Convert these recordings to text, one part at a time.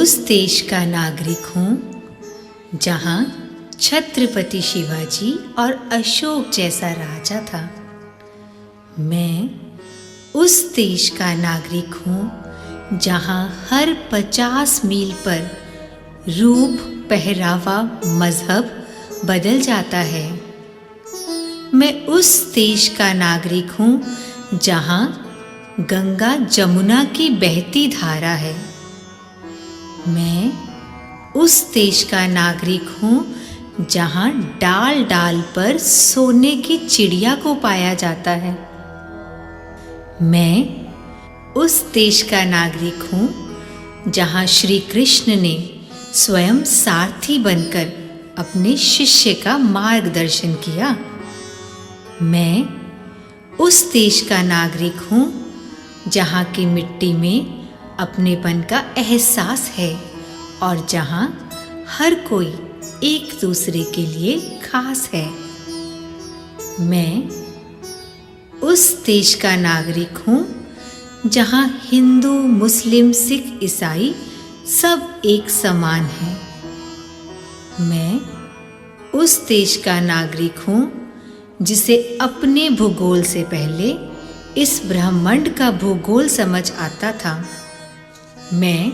उस देश का नागरिक हूँ जहाँ छत्रपति शिवाजी और अशोक जैसा राजा था। मैं उस देश का नागरिक हूँ जहाँ हर 50 मील पर रूप, पहरावा, मजहब बदल जाता है। मैं उस देश का नागरिक हूँ जहाँ गंगा जमुना की बहती धारा है। मैं उस देश का नागरिक हूँ जहाँ डाल डाल पर सोने की चिड़िया को पाया जाता है। मैं उस देश का नागरिक हूँ जहाँ श्री कृष्ण ने स्वयं सारथी बनकर अपने शिष्य का मार्गदर्शन किया। मैं उस देश का नागरिक हूँ जहाँ की मिट्टी में अपनेपन का एहसास है और जहाँ हर कोई एक दूसरे के लिए खास है। मैं उस देश का नागरिक हूँ जहाँ हिंदू, मुस्लिम, सिख, ईसाई सब एक समान हैं। मैं उस देश का नागरिक हूँ जिसे अपने भूगोल से पहले इस ब्रह्मांड का भूगोल समझ आता था। मैं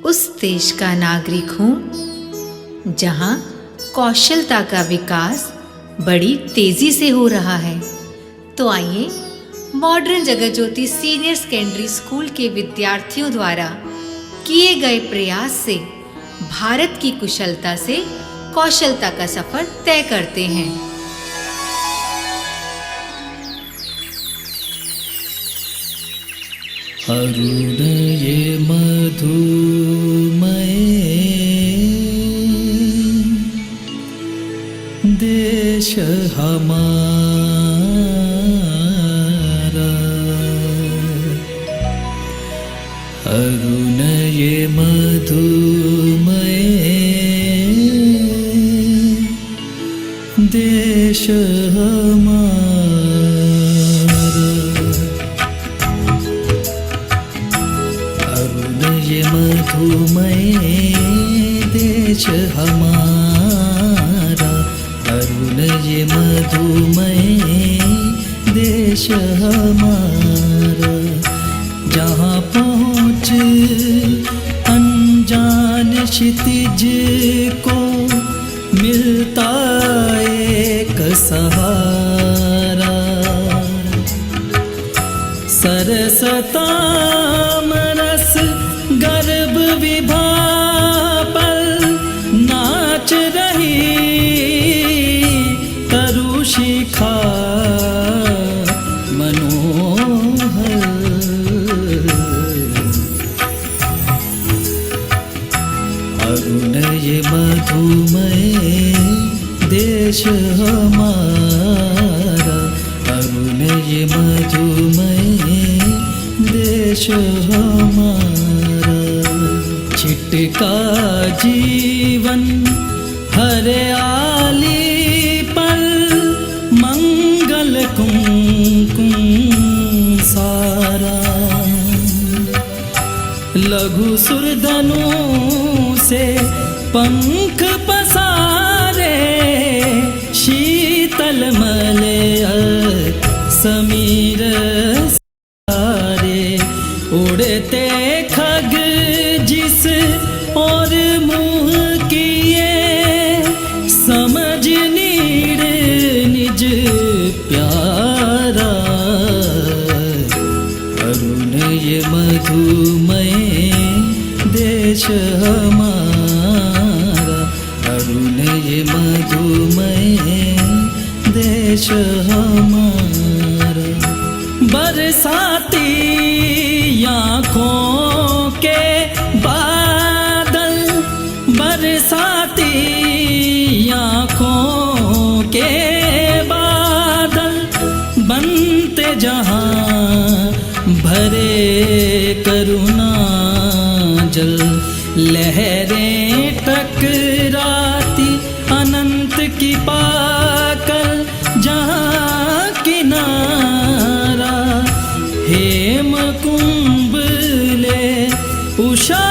उस देश का नागरिक हूँ जहाँ कौशलता का विकास बड़ी तेजी से हो रहा है। तो आइए मॉडर्न जगज्योति सीनियर सेकेंडरी स्कूल के विद्यार्थियों द्वारा किए गए प्रयास से भारत की कुशलता से कौशलता का सफर तय करते हैं। अरुणये मधुमये देश हमारा, अरुणये मधुमये देश हमारा। अरुणये मधुमये देश हमारा, अरुणये मधुमये देश हमारा। जहाँ पहुँच अनजान क्षितिज को मिलता एक सहारा, सरसताम रस गर्भ विभा पर नाच रही तरुशिखा मनोहर। अरुणये मधुमये देश हमारा, अरुणये मधुमये देश हमारा। छिटका जीवन हरियाली पर मंगल कुमकुम सारा, लघु सुरधनु से पंख पसारे शीतल मलय समीर सारे। उड़ते खग जिस और मुँह किए समझ नीड़ निज प्यारा। अरुणये मधुमये देश हमारा, अरुणये मधुमये देश हमारा। बरसाती आँखों के बादल, बरसाती आँखों के बादल बनते जहाँ भरे करुणा जल। लहरें टकराती अनंत की पाकर जहाँ किनारा, हेम कुंभ ले उषा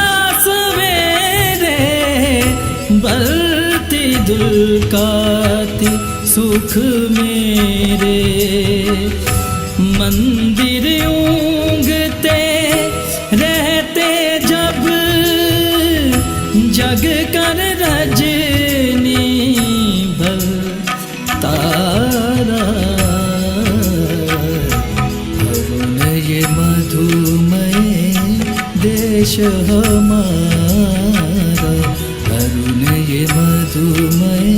दुलवलती दुलकाती सुख मेरे, मंदिर ऊंघते रहते जब जग कर रजनी भर तारा। अरुण ये मधुमय देश हमारा, अरुण ये मधुमय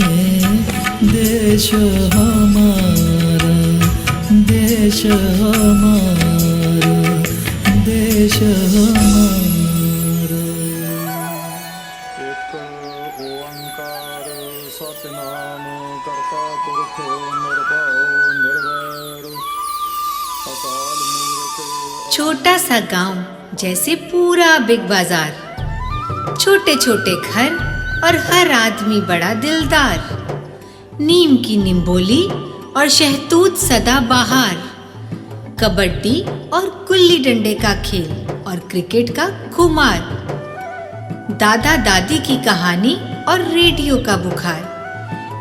देश हमारा, देश हमारा, देश हमारा। एक ओंकार सतनाम करता पुरख निर्भय निर्वैर अकाल मूर्त। छोटा सा गांव जैसे पूरा बिग बाजार, छोटे छोटे घर और हर आदमी बड़ा दिलदार, नीम की निम्बोली और शहतूत सदा बहार, कबड्डी और गुल्ली डंडे का खेल और क्रिकेट का खुमार, दादा दादी की कहानी और रेडियो का बुखार।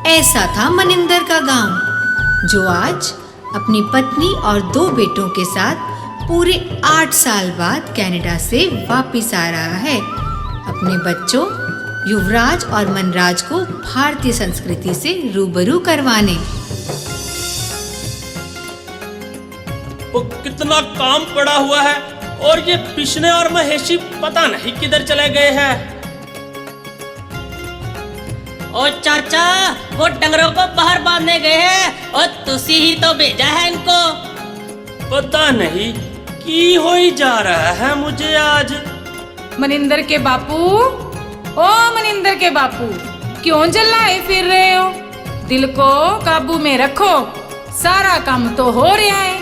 ऐसा था मनिंदर का गांव, जो आज अपनी पत्नी और 2 बेटों के साथ पूरे 8 साल बाद कनाडा से वापिस आ रहा है, अपने बच्चों युवराज और मनराज को भारतीय संस्कृति से रूबरू करवाने। वो कितना काम पड़ा हुआ है, और ये पिशने और महेशी पता नहीं किधर चले गए हैं। ओ चाचा, वो डंगरों को बाहर बांधने गए हैं, और तुसी ही तो भेजा है इनको। पता नहीं की हो ही जा रहा है मुझे आज। मनिंदर के बापू, ओ मनिंदर के बापू, क्यों चिल्लाए फिर रहे हो? दिल को काबू में रखो, सारा काम तो हो रहा है।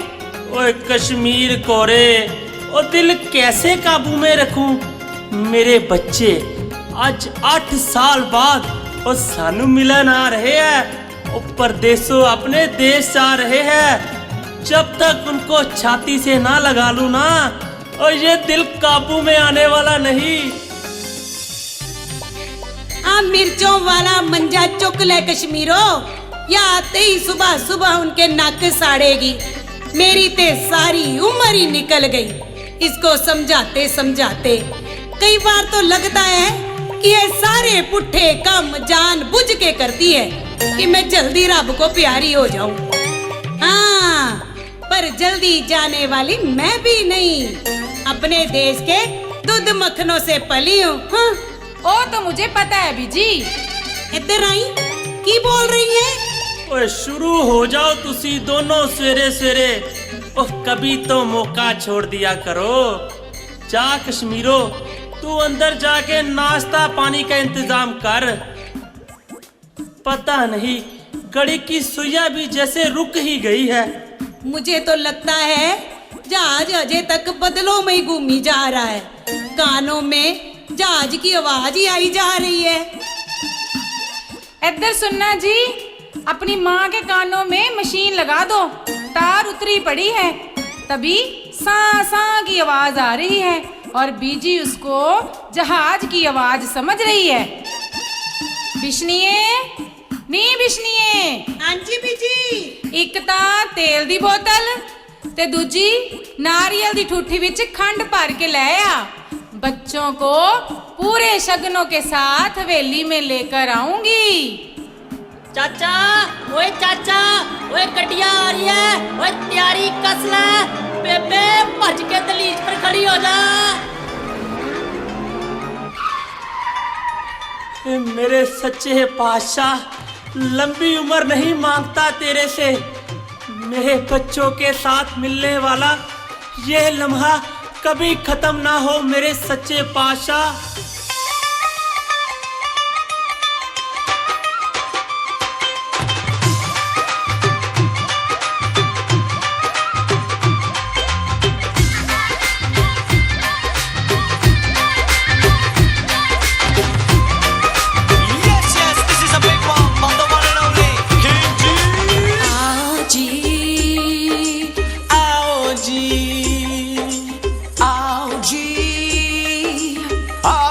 ओए कश्मीर कोरे, ओ दिल कैसे काबू में रखूं? मेरे बच्चे आज 8 साल बाद ओ सानू मिलन आ रहे हैं, ओ परदेसों अपने देश आ रहे हैं। जब तक उनको छाती से ना लगा लूं ना, और ये दिल काबू में आने वाला नहीं। मिर्चों वाला मंजा चुक ले कश्मीरो, या आते ही सुबह सुबह उनके नाक साड़ेगी। मेरी ते सारी उम्र ही निकल गई इसको समझाते समझाते। कई बार तो लगता है कि ये सारे पुट्ठे काम जान बुझ के करती है कि मैं जल्दी रब को प्यारी हो जाऊं। हाँ, पर जल्दी जाने वाली मैं भी नहीं, अपने देश के दूध मक्खनों से पली हूँ। हाँ? ओ तो मुझे पता है बीजी। इधर आई, की बोल रही है? ओए शुरू हो जाओ तुसी दोनों सवेरे सवेरे। ओह कभी तो मौका छोड़ दिया करो। जा कश्मीरो, तू अंदर जाके नाश्ता पानी का इंतजाम कर। पता नहीं घड़ी की सुइया भी जैसे रुक ही गई है। मुझे तो लगता है जहाज अजय तक बदलों में ही घूमी जा रहा है, कानों में जहाज की आवाज ही आई जा रही है। इधर सुनना जी, अपनी माँ के कानों में मशीन लगा दो, तार उतरी पड़ी है, तभी सा सा की आवाज आ रही है, और बीजी उसको जहाज की आवाज समझ रही है। बिशनिए नी बिशनिए। हाँ जी बीजी। एक ता तेल दी बोतल ते दूजी नारियल दी ठूठी विच खंड भर के ले आ। बच्चों को पूरे शगनों के साथ हवेली में लेकर आऊंगी। चाचा, ओए चाचा, ओए गड्डियां आ रही है, ओए तैयारी कस ले, बेबे भज के दलीज पर खड़ी हो जा। मेरे सच्चे पातशाह, लंबी उम्र नहीं मांगता तेरे से, मेरे बच्चों के साथ मिलने वाला ये लम्हा कभी खत्म ना हो मेरे सच्चे पातशाह। आओ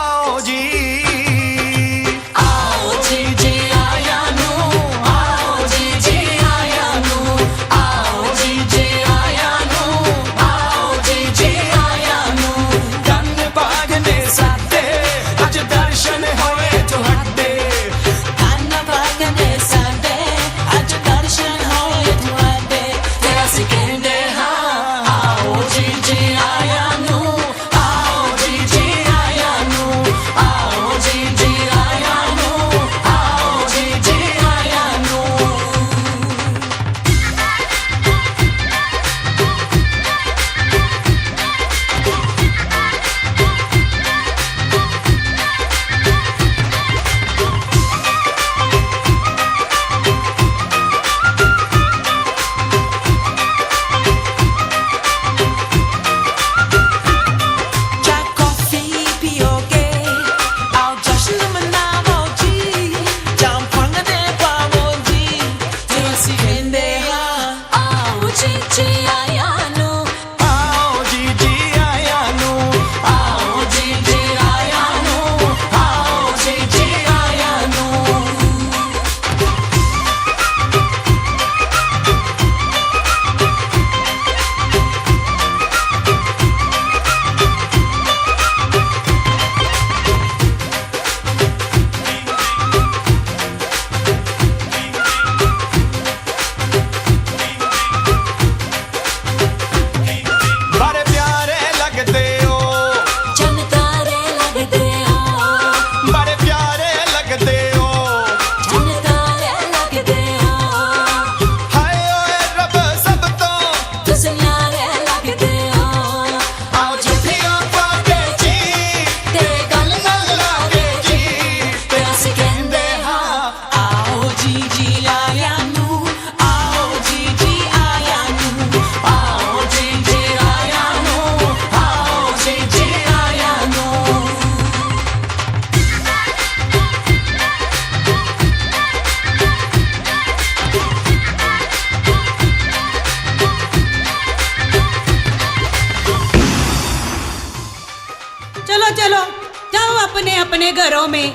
घरों में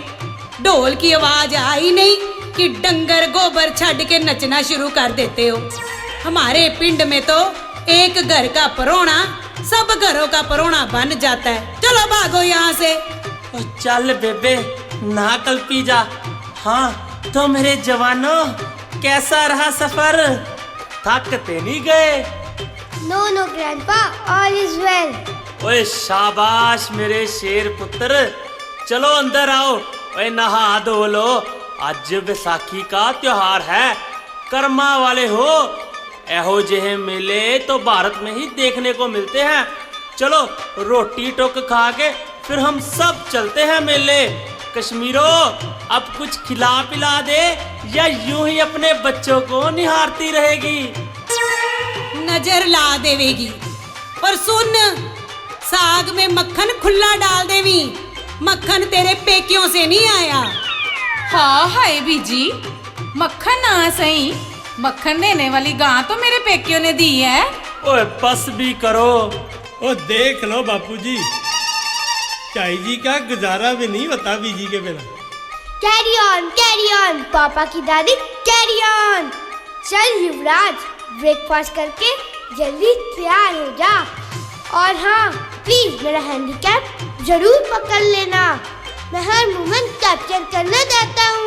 ढोल की आवाज आई नहीं कि डंगर गोबर छड़ के नचना शुरू कर देते हो। हमारे पिंड में तो एक घर का परोना सब घरों का परोना बन जाता है। चलो भागो यहाँ से। ओ चल बेबे, ना कल्पी जा। हाँ तो मेरे जवानों, कैसा रहा सफर? थकते नहीं गए? No no grandpa, all is well. ओए शाबाश मेरे शेर पुत्र, चलो अंदर आओ। ओए नहा धो लो, आज बैसाखी का त्योहार है। कर्मा वाले हो, एहो जेहे मेले तो भारत में ही देखने को मिलते हैं। चलो रोटी टोक खा के फिर हम सब चलते हैं मेले। कश्मीरो, अब कुछ खिला पिला दे या यूं ही अपने बच्चों को निहारती रहेगी? नजर ला देवेगी। पर सुन, साग में मक्खन खुला डाल देवी। मक्खन तेरे पेकियों से नहीं आया। हाँ हाय बीजी, मक्खन ना सही, मक्खन देने वाली गां तो मेरे पेकियों ने दी है। ओए बस भी करो। ओ देख लो बापूजी, चाई जी का गुजारा भी नहीं होता बीजी के बिना। कैरी ऑन पापा की दादी, कैरी ऑन। चल युवराज, ब्रेकफास्ट करके जल्दी तैयार हो जा। और हाँ, प्लीज मेरा हैंडीकैप जरूर पकड़ लेना, मैं हर मोमेंट कैप्चर करना चाहता हूँ।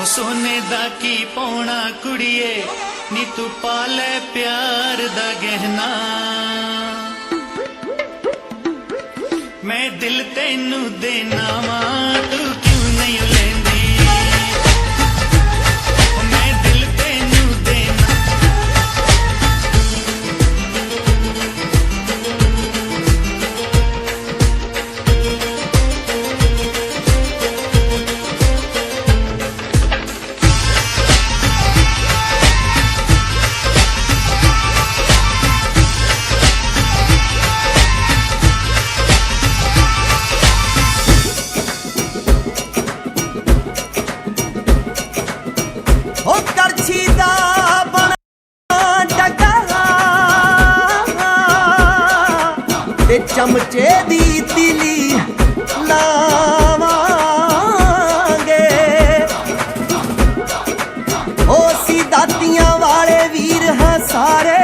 सोने दा की पौना कुड़िए, नी तू पाले प्यार दा गहना। मैं दिल तेनू देना वा, तू क्यों नहीं लेंदी? मैं दिल तेनू देना। चमचे दी तिली लावांगे, ओ सी दातियां वाले वीर हैं सारे,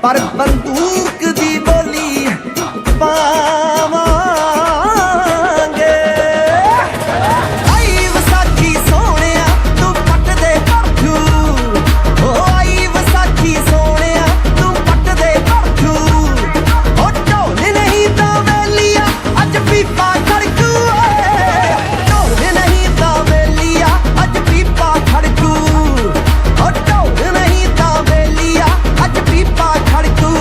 पर बंदूक दी बोली पावांगे। आई वसाखी सोहणिया तू पट दे भरथू, ओ आई वसाखी सोहणिया तू पट दे भरथू। पीपा खड़कू, ढोल नहीं ता बेलिया अज पीपा खड़कू, ढोल नहीं ता बेलिया अज पीपा खड़कू।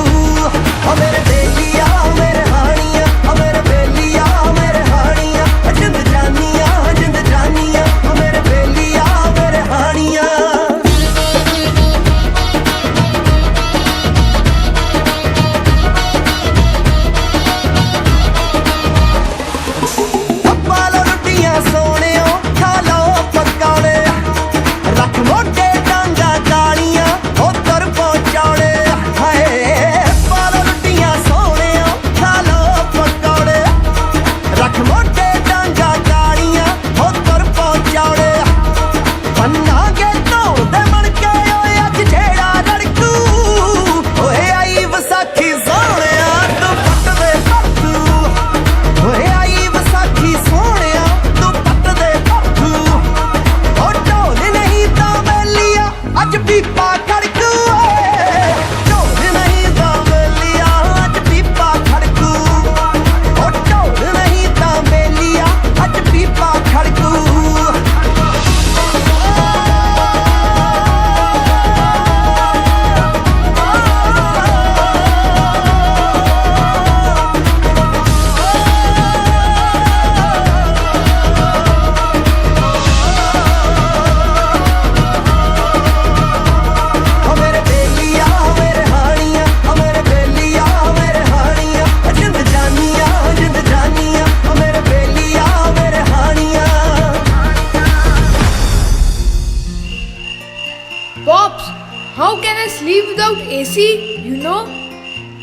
AC, you know.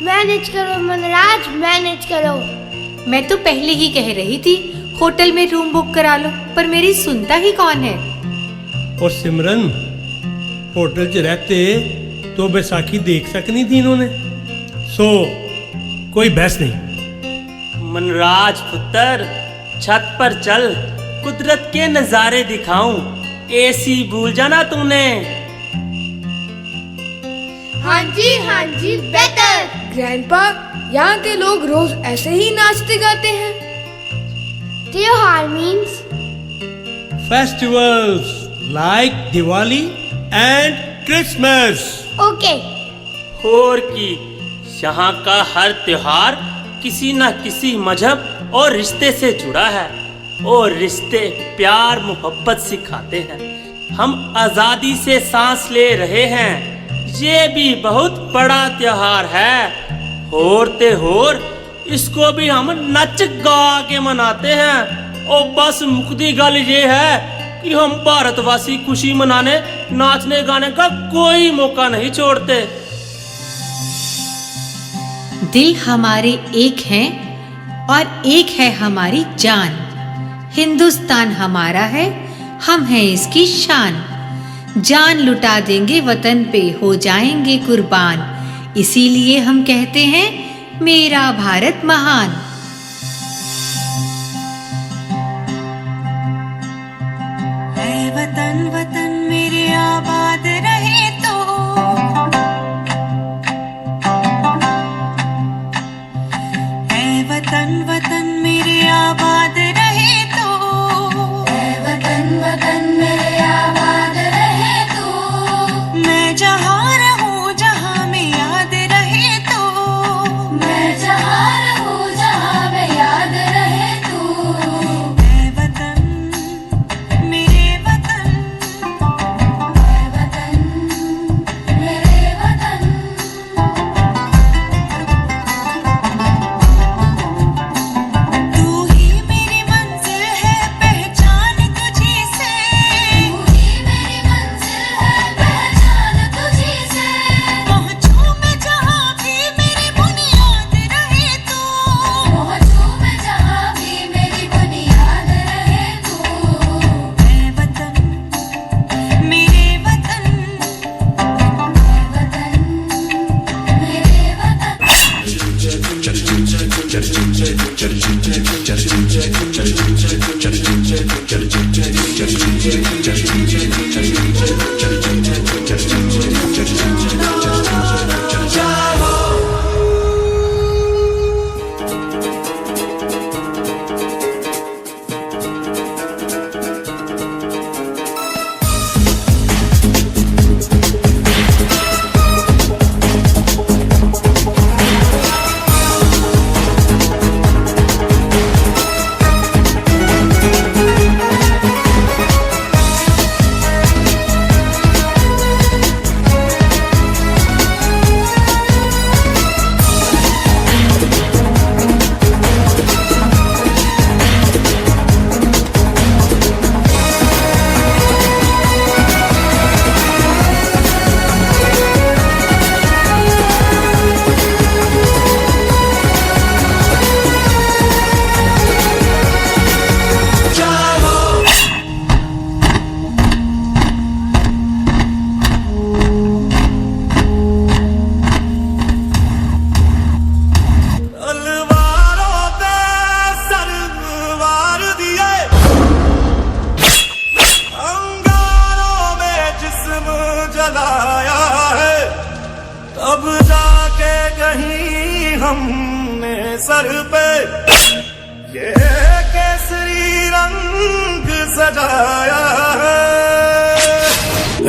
मैनेज करो मनराज, मैनेज करो। मैं तो पहले ही कह रही थी होटल में रूम बुक करा लो, पर मेरी सुनता ही कौन है। और सिमरन, होटल च रहते तो बैसाखी देख सकनी थी इन्होंने। सो कोई बहस नहीं। मनराज पुत्र, छत पर चल, कुदरत के नजारे दिखाऊं। एसी भूल जाना तूने। हाँ जी बेटर। ग्रैंडपा, यहाँ के लोग रोज ऐसे ही नाचते गाते हैं। त्योहार means festivals like Diwali and Christmas. Okay. और की यहाँ का हर त्योहार किसी न किसी मजहब और रिश्ते से जुड़ा है, और रिश्ते प्यार मोहब्बत सिखाते हैं। हम आजादी से सांस ले रहे हैं, ये भी बहुत बड़ा त्योहार है। होरते होर इसको भी हम नच गा के मनाते हैं। और बस मुक्ति गल ये है कि हम भारतवासी खुशी मनाने, नाचने गाने का कोई मौका नहीं छोड़ते। दिल हमारे एक हैं और एक है हमारी जान। हिंदुस्तान हमारा है, हम हैं इसकी शान। जान लुटा देंगे वतन पे, हो जाएंगे कुर्बान। इसीलिए हम कहते हैं मेरा भारत महान। वतन वतन मेरे आबाद रहे तो, ऐ वतन वतन मेरे आबाद रहे तो, ऐ वतन वतन मेरे आबाद रहे तो, मैं जहाँ रहूँ जहाँ में याद रहे तो, मैं जहाँ रहूँ जहाँ में याद रहे तो, ऐ वतन मेरे वतन, ऐ वतन मेरे वतन। तू ही मेरी मंजिल है, पहचान तुझी से, तू ही मेरी मंजिल है, पहचान तुझी से। पहुँचूं मैं जहाँ भी मेरी बुनियाद रहे तो, पहुँचूं मैं जहाँ भी मेरी बुनियाद रहे तो, ऐ वतन मेरे वतन, ऐ वतन मेरे वतन। तलवारों पे सरवार दिए, अंगारों में जिस्म जलाया है, तब जाके कहीं हमने सर पे ये केसरी रंग सजाया है।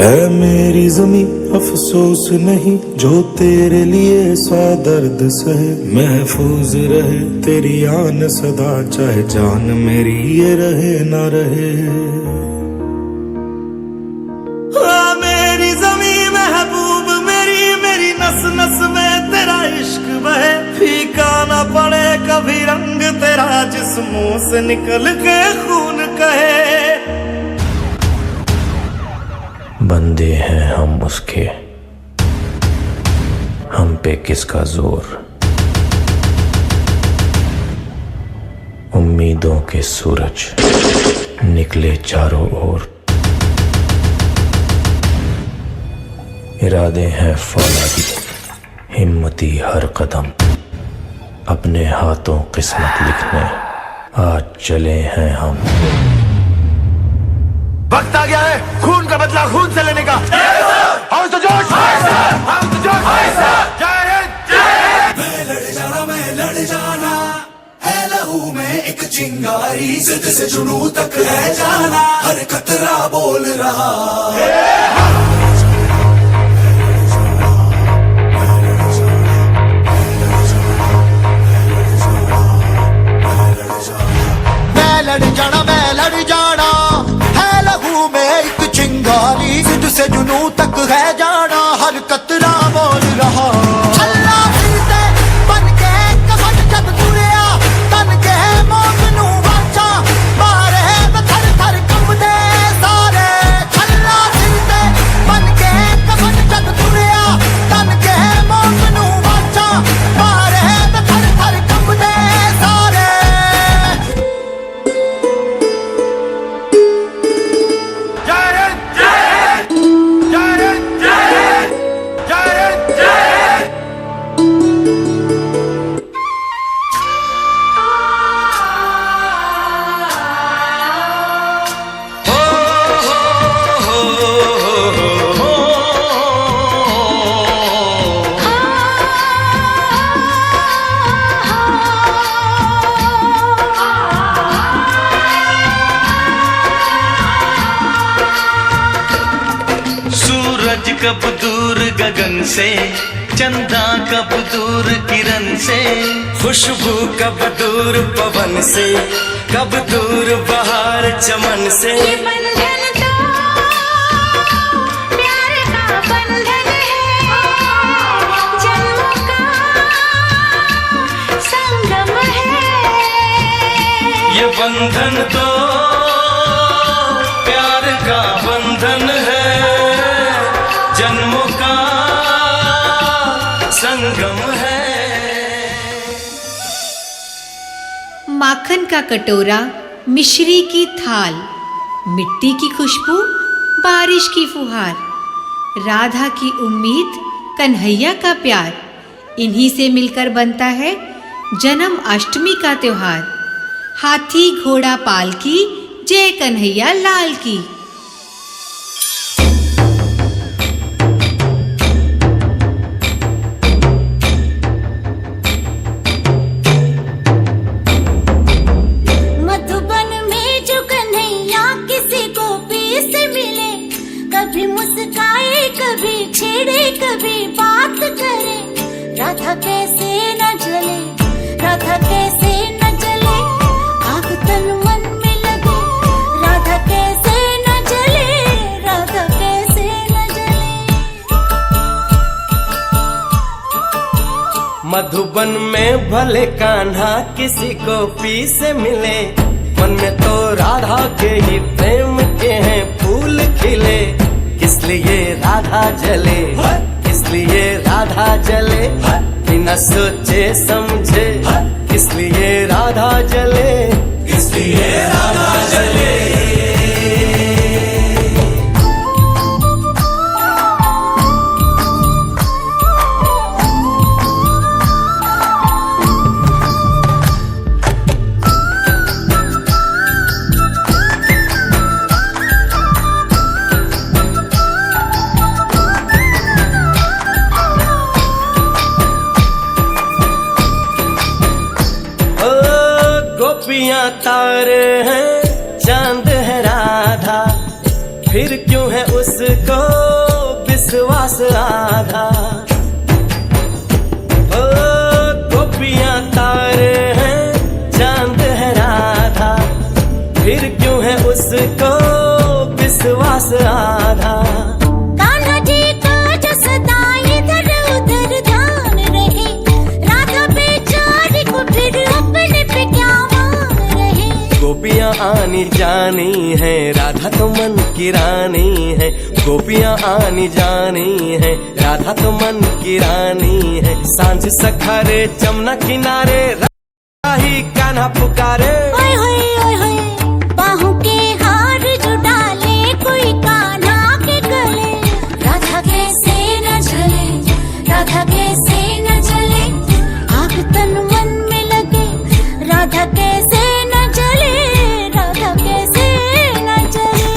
ऐ मेरी जमी अफसोस नहीं, जो तेरे लिए सौ दर्द सहे। महफूज रहे तेरी आन सदा, चाहे जान मेरी ये रहे ना रहे। हाँ मेरी जमी महबूब मेरी, मेरी नस नस में तेरा इश्क बहे। फीका ना पड़े कभी रंग तेरा, जिस मुंह से निकल के खून कहे। बंदे हैं हम उसके, हम पे किसका जोर, उम्मीदों के सूरज निकले चारों ओर, इरादे हैं फौलादी, हिम्मती हर कदम, अपने हाथों किस्मत लिखने आज चले हैं हम। वक्त आ गया है खून का बदला खून से लेने का। हाउस तो जोश, हाउस तो जोश। जय हिंद, जय हिंद। मैं लड़ जाना है लहू में एक चिंगारी, जिद से जुनू तक है जाना, हर खतरा बोल रहा मैं लड़ जाना है लहू में एक चिंगारी, जिद से जुनू तक है जाना, हर कतरा बोल रहा। अल्लाह दिल से बन के कफन जब तुरिया, तन के मौत नू वाचा, मारे थर थर कंबदे सारे। अल्लाह दिल से बन के कफन जब तुरिया, तन के मौत नू वाचा, मारे थर थर कंबदे सारे। कब दूर गगन से, चंदा कब दूर किरण से, खुशबू कब दूर पवन से, कब दूर बहार चमन से। ये बंधन तो प्यार का बंधन है, जन्मों का संगम है। ये बंधन तो प्यार का बंधन है, जन्मों का संगम है। माखन का कटोरा, मिश्री की थाल, मिट्टी की खुशबू, बारिश की फुहार, राधा की उम्मीद, कन्हैया का प्यार, इन्हीं से मिलकर बनता है जन्म अष्टमी का त्योहार। हाथी घोड़ा पालकी, जय कन्हैया लाल की। कभी मुस्काए, कभी छेड़े, कभी बात करे, राधा कैसे न जले, राधा कैसे न जले, आग तन मन में लगे, राधा कैसे न जले, राधा कैसे न जले। मधुबन में भले कान्हा किसी को पी से मिले, मन में तो राधा के ही प्रेम के हैं फूल खिले। इसलिए राधा जले, इसलिए राधा जले, बिना सोचे समझे, इसलिए राधा जले, इसलिए राधा जले। गोपियां तारे हैं, चांद है राधा, फिर क्यों है उसको विश्वास आधा। ओ गोपियां तारे हैं, चांद है राधा, फिर क्यों है उसको विश्वास आधा। कान्हा जी का जो सदा इधर उधर ध्यान रहे, राधा बेचारी को फिर अपने पे क्या मान रहे। गोपियां आनी जानी है, राधा तो मन की रानी है। गोपियां आनी जानी है, राधा तो मन की रानी है। सांझ सखारे जमुना किनारे राही कान्हा पुकारे। ओए होए ओए होए, बाहों के हार जो डाले कोई कान्हा के गले। राधा कैसे न जले, राधा कैसे न जले, आग तन मन में लगे। राधा कैसे न जले, राधा कैसे न जले।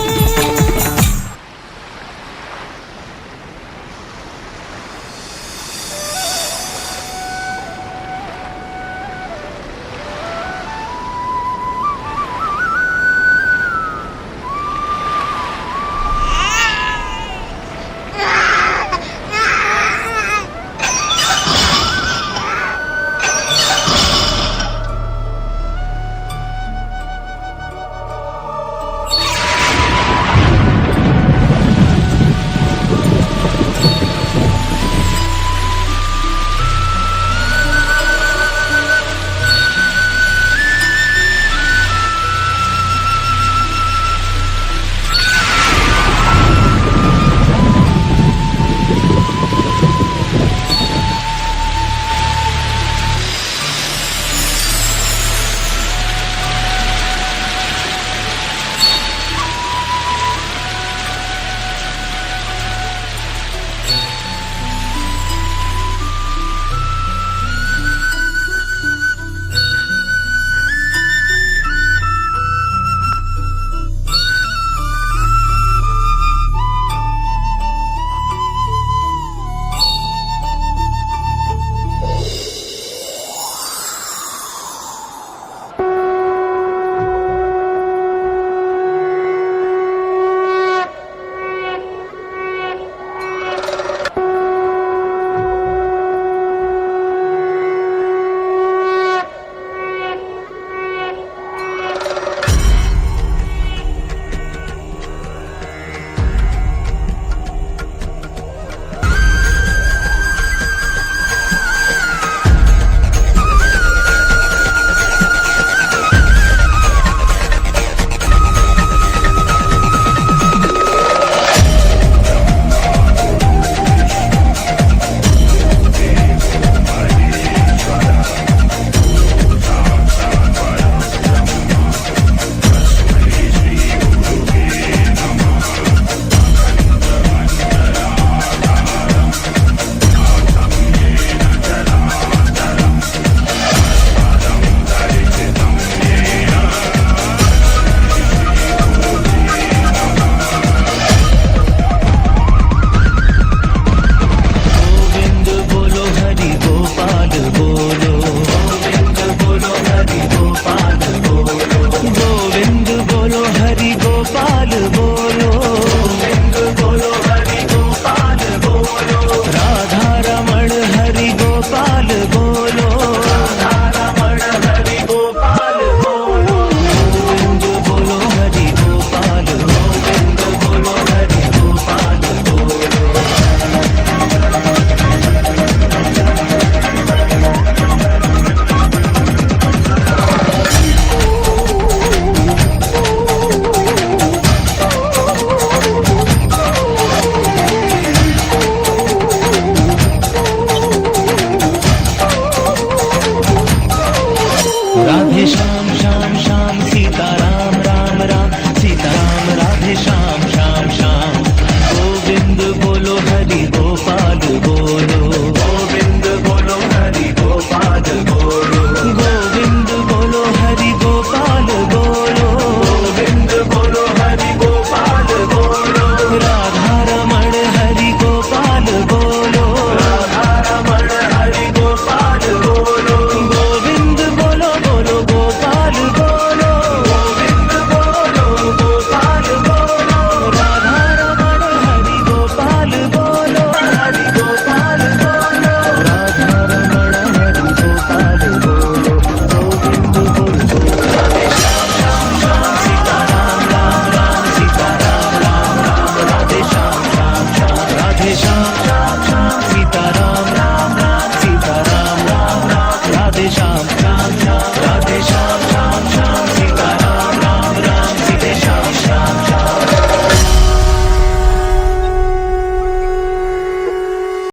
राधे श्याम श्याम श्याम सीताराम।